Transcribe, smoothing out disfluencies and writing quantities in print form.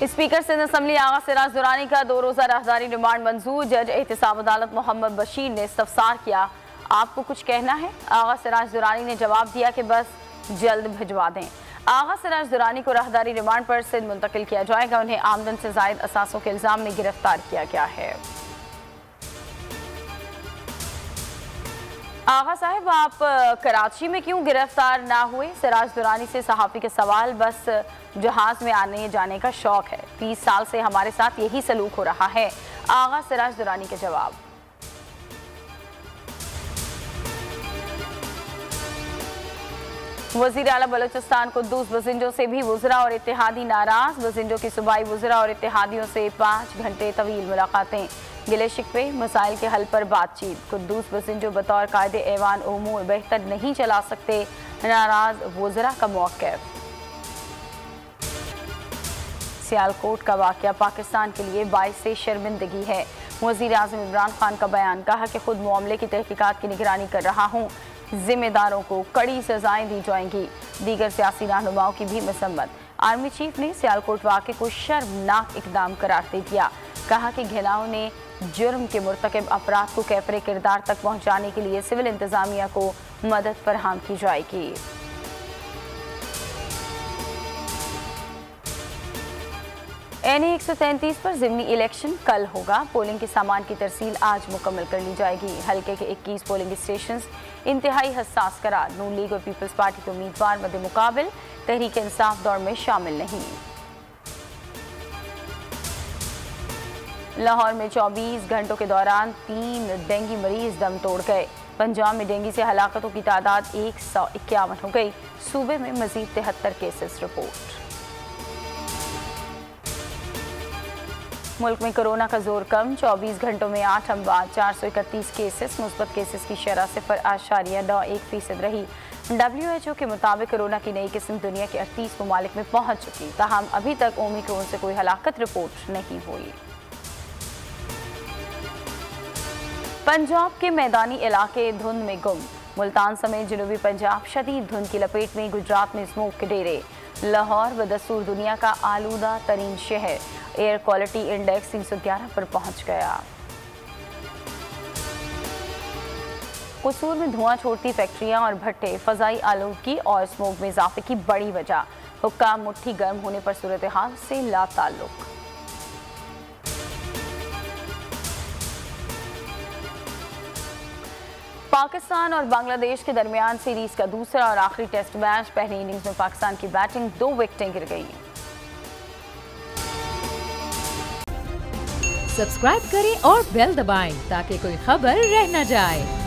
Speaker Sindh assembly आगा सिराज दुरानी का 2 रोज़ा राहदारी remand मंजूर। जज एहतसाब अदालत मोहम्मद बशीर ने इस्तफसार किया, आपको कुछ कहना है? आगा सिराज दुरानी ने जवाब दिया कि बस जल्द भिजवा दें। आगा सिराज दुरानी को राहदारी रिमांड पर सिंध मुंतकिल किया जाएगा। उन्हें आमदन से जायद असासों के इल्जाम में गिरफ्तार किया गया है। आगा साहब, आप कराची में क्यों गिरफ्तार ना हुए? सिराज दुरानी से सहाफ़ी के सवाल। बस जहाज में आने जाने का शौक है, 30 साल से हमारे साथ यही सलूक हो रहा है। आगा सिराज दुरानी के जवाब। वज़ीर आला बलूचिस्तान कुद्दूस बजिंजो से भी वुज़रा और इत्तेहादी नाराज। बजिंजो की सूबाई वुज़रा और इत्तेहादियों से 5 घंटे तवील मुलाकातें, गिले शिकवे मसाइल के हल पर बातचीत। कुद्दूस बजिंजो बतौर कायदे ऐवान उमूर बेहतर नहीं चला सकते, नाराज वुज़रा का मौक़िफ़। सियालकोट का वाक़या पाकिस्तान के लिए बाइस शर्मिंदगी है। वज़ीर आज़म इमरान खान का बयान, कहा कि खुद मामले की तहकीकात की निगरानी कर रहा हूँ, जिम्मेदारों को कड़ी सजाएं दी जाएंगी। दीगर सियासी रहनुमाओं की भी मसम्मत। आर्मी चीफ ने सियालकोट वाक़े को शर्मनाक इकदाम करार दे दिया। कहा कि घिनौने जुर्म के मुर्तकिब अफराद को कैफरे किरदार तक पहुँचाने के लिए सिविल इंतज़ामिया को मदद फराहम की जाएगी। NA 133 पर ज़िमनी इलेक्शन कल होगा। पोलिंग के सामान की तरसील आज मुकम्मल कर ली जाएगी। हल्के के 21 पोलिंग स्टेशंस इंतहाई हसास करार। नून लीग और पीपल्स पार्टी के उम्मीदवार मद्दे मुकाबिल तहरीक इंसाफ दौड़ में शामिल नहीं। लाहौर में 24 घंटों के दौरान 3 डेंगू मरीज दम तोड़ गए। पंजाब में डेंगू से हलाकतों की तादाद 151 हो गई। सूबे में मजीद 73 केसेस रिपोर्ट। मुल्क में कोरोना का जोर कम। 24 घंटों में 8 अमवात, 431 केसेस। मुस्बत केसेस की शरह 0.91% रही। WHO के मुताबिक कोरोना की नई किस्म दुनिया के 38 ममालिक में पहुंच चुकी। ताहम अभी तक ओमिक्रॉन से कोई हलाकत रिपोर्ट नहीं हुई। पंजाब के मैदानी इलाके धुंध में गुम। मुल्तान समेत जनूबी पंजाब शदीद धुंध की लपेट में। गुजरात में स्मोक के डेरे। लाहौर बदस्तूर दुनिया का आलूदा तरीन शहर। एयर क्वालिटी इंडेक्स 311 पर पहुंच गया। कसूर में धुआं छोड़ती फैक्ट्रियां और भट्टे फजाई आलूदगी और स्मोक में इजाफे की बड़ी वजह। हुक्काम मुट्ठी गर्म होने पर सूरत हाल से लाताल्लुक। पाकिस्तान और बांग्लादेश के दरमियान सीरीज का दूसरा और आखिरी टेस्ट मैच। पहली इनिंग्स में पाकिस्तान की बैटिंग, 2 विकेटें गिर गई। सब्सक्राइब करें और बेल दबाएं ताकि कोई खबर रह न जाए।